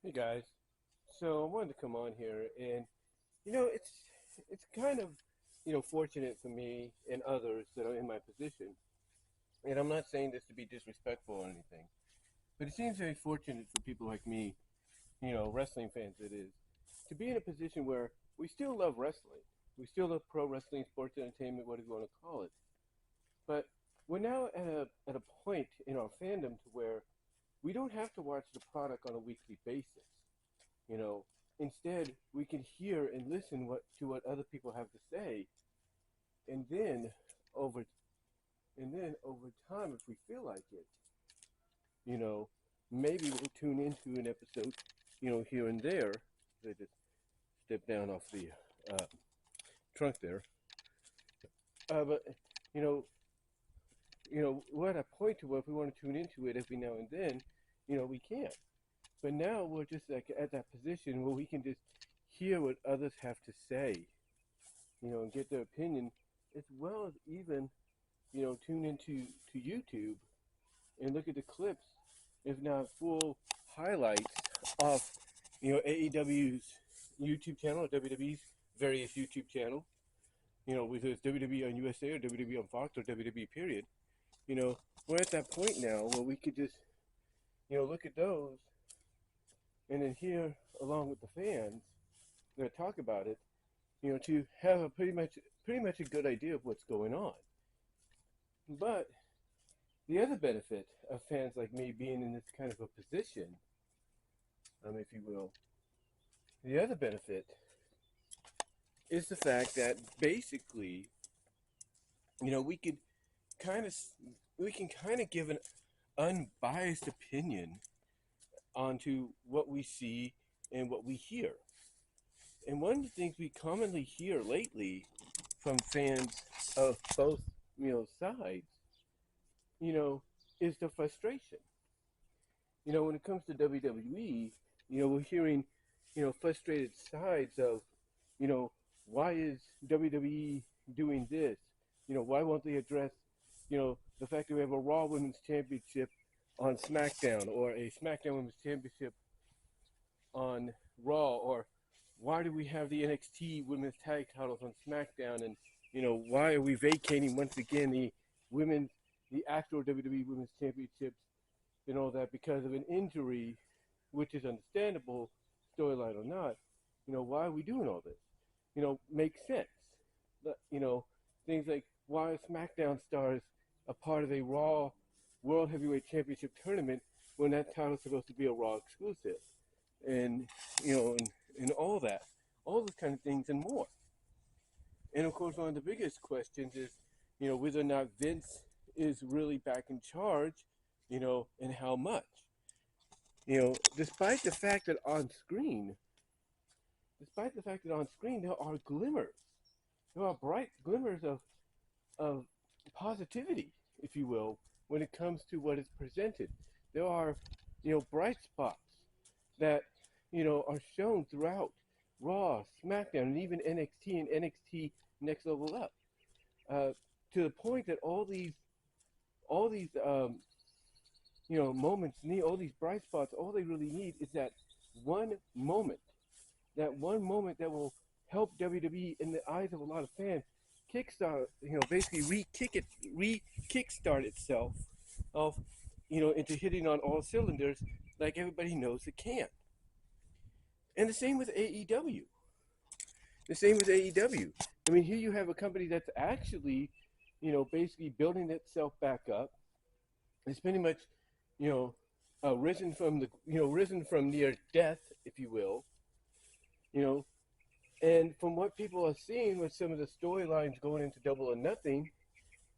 Hey guys, so I wanted to come on here, and it's kind of fortunate for me and others that are in my position, and I'm not saying this to be disrespectful or anything, but it seems very fortunate for people like me, wrestling fans it is, to be in a position where we still love wrestling, we still love pro wrestling, sports entertainment, whatever you want to call it, but we're now at a point in our fandom to where we don't have to watch the product on a weekly basis. You know, instead we can hear and listen to what other people have to say, and then over over time, if we feel like it, you know, maybe we'll tune into an episode, here and there. They just step down off the uh, trunk there. But you know, we're at a point to where if we want to tune into it every now and then, we can. But now we're just like at that position where we can just hear what others have to say, and get their opinion, as well as even, tune into YouTube and look at the clips, if not full highlights of, AEW's YouTube channel, or WWE's various YouTube channel, whether it's WWE on USA or WWE on Fox or WWE period. We're at that point now where we could just, look at those and then hear along with the fans that talk about it, to have a pretty much a good idea of what's going on. But the other benefit of fans like me being in this kind of a position, if you will, the other benefit is the fact that basically, we could kind of we can kind of give an unbiased opinion onto what we see and what we hear. And one of the things we commonly hear lately from fans of both, sides, you know, is the frustration. When it comes to WWE, we're hearing, frustrated sides of, you know, why is WWE doing this? Why won't they address, the fact that we have a Raw Women's Championship on SmackDown, or a SmackDown Women's Championship on Raw, or why do we have the NXT Women's Tag Titles on SmackDown, and why are we vacating once again women's the actual WWE Women's Championships and all that because of an injury, which is understandable, storyline or not. Why are we doing all this? Makes sense. Things like why are SmackDown stars a part of a Raw World Heavyweight Championship tournament when that title is supposed to be a Raw exclusive, and and all those kind of things and more. And of course, one of the biggest questions is, whether or not Vince is really back in charge, and how much. Despite the fact that there are glimmers, there are bright glimmers of positivity, if you will, when it comes to what is presented. There are, bright spots that, are shown throughout Raw, SmackDown, and even NXT and NXT Next Level Up, to the point that all these moments need, all these bright spots, all they really need is one moment, that one moment that will help WWE in the eyes of a lot of fans kickstart, basically re-kickstart itself of, into hitting on all cylinders like everybody knows it can. And the same with AEW. I mean, here you have a company that's actually, basically building itself back up. It's pretty much, risen from near death, if you will. And from what people are seeing with some of the storylines going into Double or Nothing,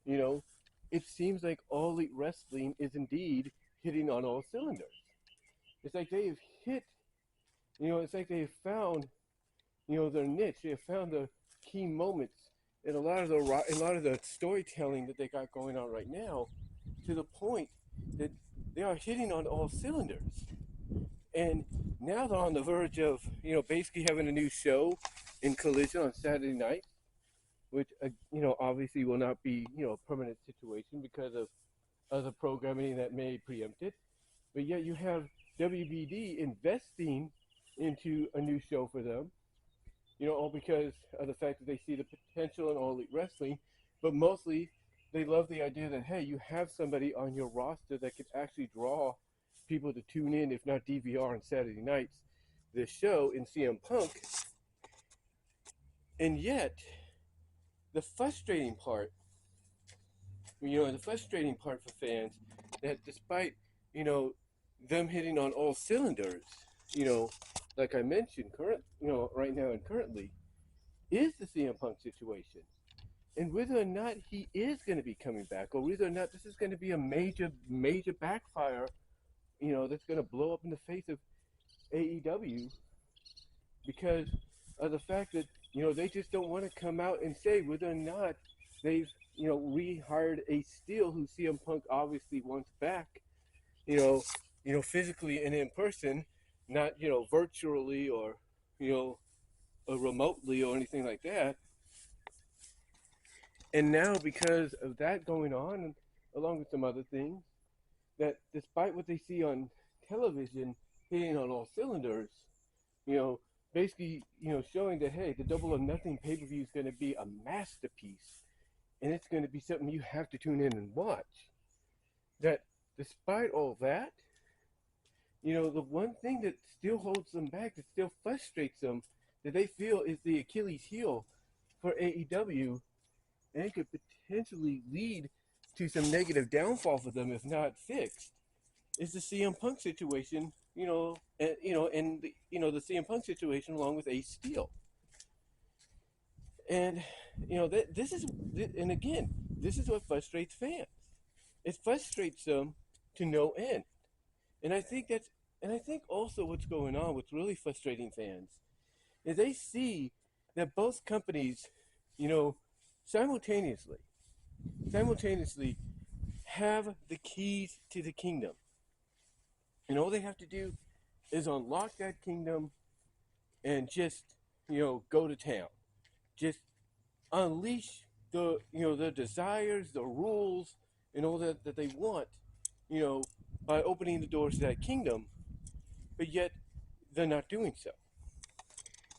you know, it seems like All Elite Wrestling is indeed hitting on all cylinders. It's like they've hit, it's like they've found, their niche. They have found the key moments in a lot of the storytelling that they got going on right now, to the point that they are hitting on all cylinders. And now they're on the verge of, basically having a new show in Collision on Saturday night, which, obviously will not be, a permanent situation because of other programming that may preempt it. But yet you have WBD investing into a new show for them, all because of the fact that they see the potential in All Elite Wrestling, but mostly they love the idea that, hey, you have somebody on your roster that could actually draw people to tune in, if not DVR on Saturday nights, this show in CM Punk. And yet, the frustrating part, for fans, that despite, them hitting on all cylinders, like I mentioned, right now and currently, is the CM Punk situation. And whether or not he is going to be coming back, or whether or not this is going to be a major, major backfire, that's going to blow up in the face of AEW, because of the fact that, they just don't want to come out and say whether or not they've, rehired a Steel who CM Punk obviously wants back, physically and in person, not, virtually or, or remotely or anything like that. And now, because of that going on, and along with some other things, that despite what they see on television hitting on all cylinders, basically, showing that, hey, the Double or Nothing pay-per-view is going to be a masterpiece, and it's going to be something you have to tune in and watch. That despite all that, the one thing that still holds them back, that still frustrates them, that they feel is the Achilles heel for AEW, and it could potentially lead to some negative downfall for them if not fixed, is the CM Punk situation, and the CM Punk situation along with Ace Steel. And, this is what frustrates fans. It frustrates them to no end. And I think also what's going on, what's really frustrating fans, is they see that both companies, simultaneously have the keys to the kingdom. And all they have to do is unlock that kingdom and just, go to town. Just unleash the desires, the rules, and all that they want, by opening the doors to that kingdom. But yet, they're not doing so.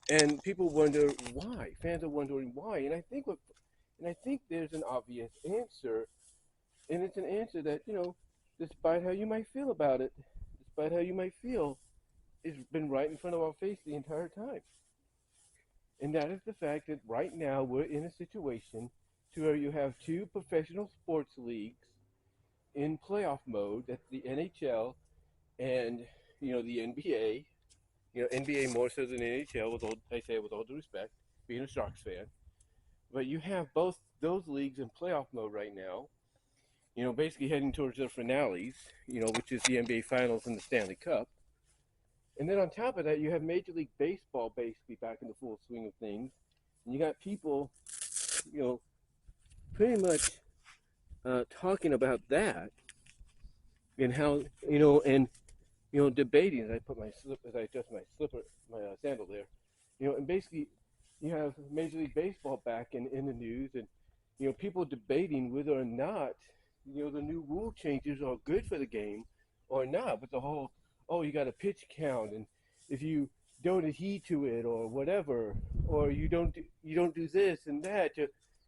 And people wonder why. Fans are wondering why. And I think there's an obvious answer. And it's an answer that, despite how you might feel about it, it's been right in front of our face the entire time. And that is the fact that right now we're in a situation to where you have two professional sports leagues in playoff mode. That's the NHL and, the NBA. NBA more so than NHL, I say it with all due respect, being a Sharks fan. But you have both those leagues in playoff mode right now, basically heading towards their finales, which is the NBA Finals and the Stanley Cup. And then on top of that, you have Major League Baseball basically back in the full swing of things. And you got people, pretty much talking about that and how, debating as I adjust my sandal there, and basically you have Major League Baseball back in the news, and, people debating whether or not, the new rule changes are good for the game or not. But the whole, you got a pitch count, and if you don't adhere to it or whatever, or you don't do this and that,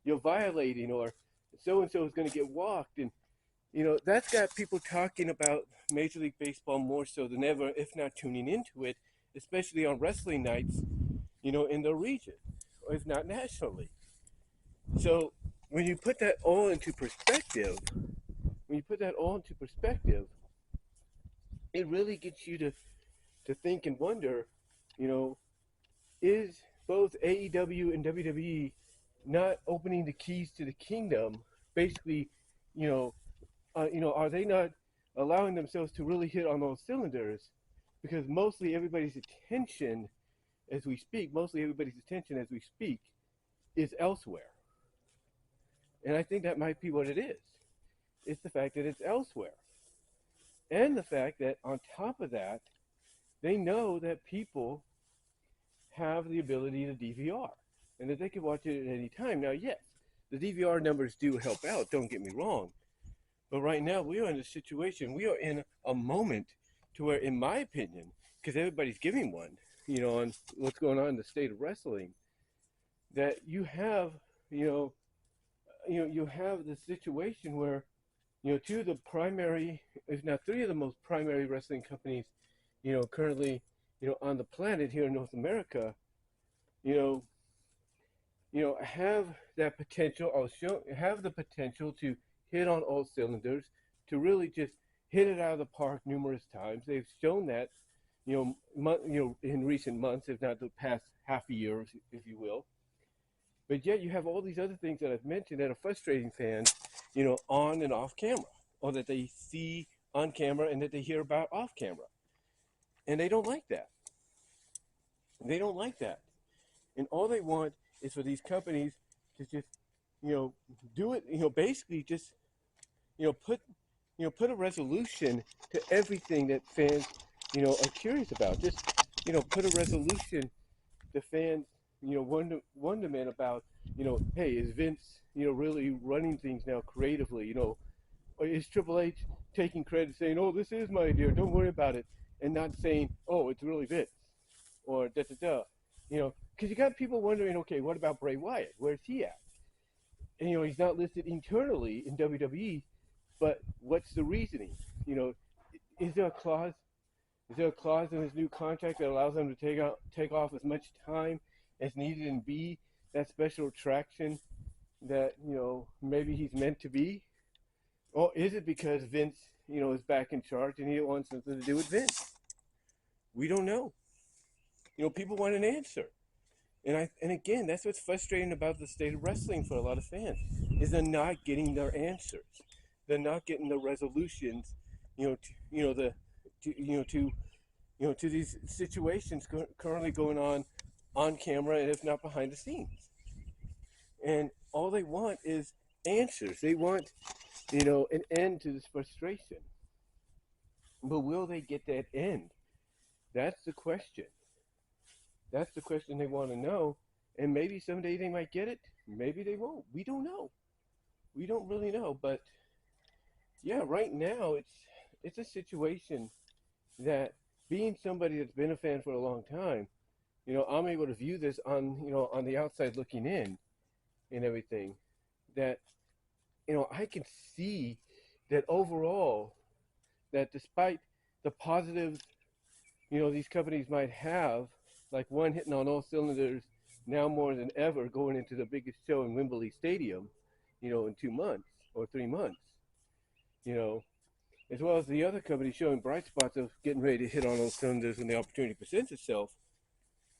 you're violating, or so-and-so is going to get walked. And, that's got people talking about Major League Baseball more so than ever, if not tuning into it, especially on wrestling nights, in the region, or if not nationally. So when you put that all into perspective, it really gets you to think and wonder, is both AEW and WWE not opening the keys to the kingdom? Basically, are they not allowing themselves to really hit on those cylinders? Because mostly everybody's attention as we speak is elsewhere. And I think that might be what it is. It's the fact that it's elsewhere. And the fact that on top of that, they know that people have the ability to DVR and that they can watch it at any time. Now, yes, the DVR numbers do help out, don't get me wrong. But right now, we are in a situation, we are in a moment to where, in my opinion, because everybody's giving one, on what's going on in the state of wrestling, that you have, you know, you have the situation where, two of the primary, if not three of the most primary wrestling companies, currently, on the planet here in North America, you know, have that potential, or have the potential to hit on all cylinders, to really just hit it out of the park numerous times. They've shown that, in recent months, if not the past half a year, if you will. But yet you have all these other things that I've mentioned that are frustrating fans, on and off camera, or that they see on camera and that they hear about off camera. And they don't like that. They don't like that. And all they want is for these companies to just, do it, basically just, put, put a resolution to everything that fans, are curious about. Just, put a resolution to fans, wonderment about, hey, is Vince, really running things now creatively? Or is Triple H taking credit, saying, oh, this is my idea, don't worry about it, and not saying, oh, it's really Vince, or da-da-da. Because you got people wondering, okay, what about Bray Wyatt? Where's he at? And, he's not listed internally in WWE, but what's the reasoning? Is there a clause? Is there a clause in his new contract that allows him to take off as much time as needed and be that special attraction that, maybe he's meant to be? Or is it because Vince, is back in charge and he wants something to do with Vince? We don't know. People want an answer. And again, that's what's frustrating about the state of wrestling for a lot of fans, is they're not getting their answers. They're not getting the resolutions, to these situations currently going on camera, and if not behind the scenes. And all they want is answers. They want, an end to this frustration. But will they get that end? That's the question. That's the question they want to know. And maybe someday they might get it. Maybe they won't. We don't know. We don't really know. But yeah, right now it's a situation that, being somebody that's been a fan for a long time, I'm able to view this on the outside looking in and everything, that, I can see that overall, that despite the positives, these companies might have, like one hitting on all cylinders now more than ever, going into the biggest show in Wembley Stadium, in 2 months or 3 months, as well as the other company showing bright spots of getting ready to hit on all cylinders when the opportunity presents itself.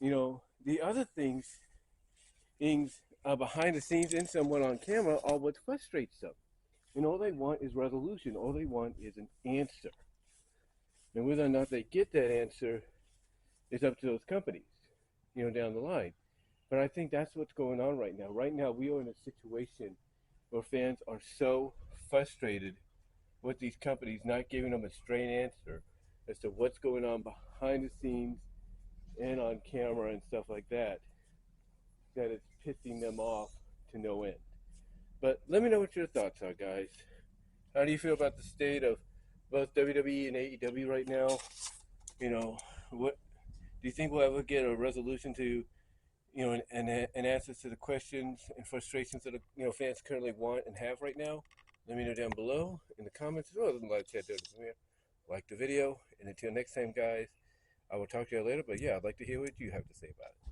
The other things behind the scenes and somewhat on camera are what frustrates them. And all they want is resolution. All they want is an answer. And whether or not they get that answer is up to those companies, down the line. But I think that's what's going on right now. Right now, we are in a situation where fans are so frustrated with these companies not giving them a straight answer as to what's going on behind the scenes and on camera and stuff like that, that it's pissing them off to no end. But let me know what your thoughts are, guys. How do you feel about the state of both WWE and AEW right now? What do you think we'll ever get a resolution to, an answer to the questions and frustrations that fans currently want and have right now? Let me know down below in the comments, as well as in the live chat. Like the video, and until next time, guys, I will talk to you later. But yeah, I'd like to hear what you have to say about it.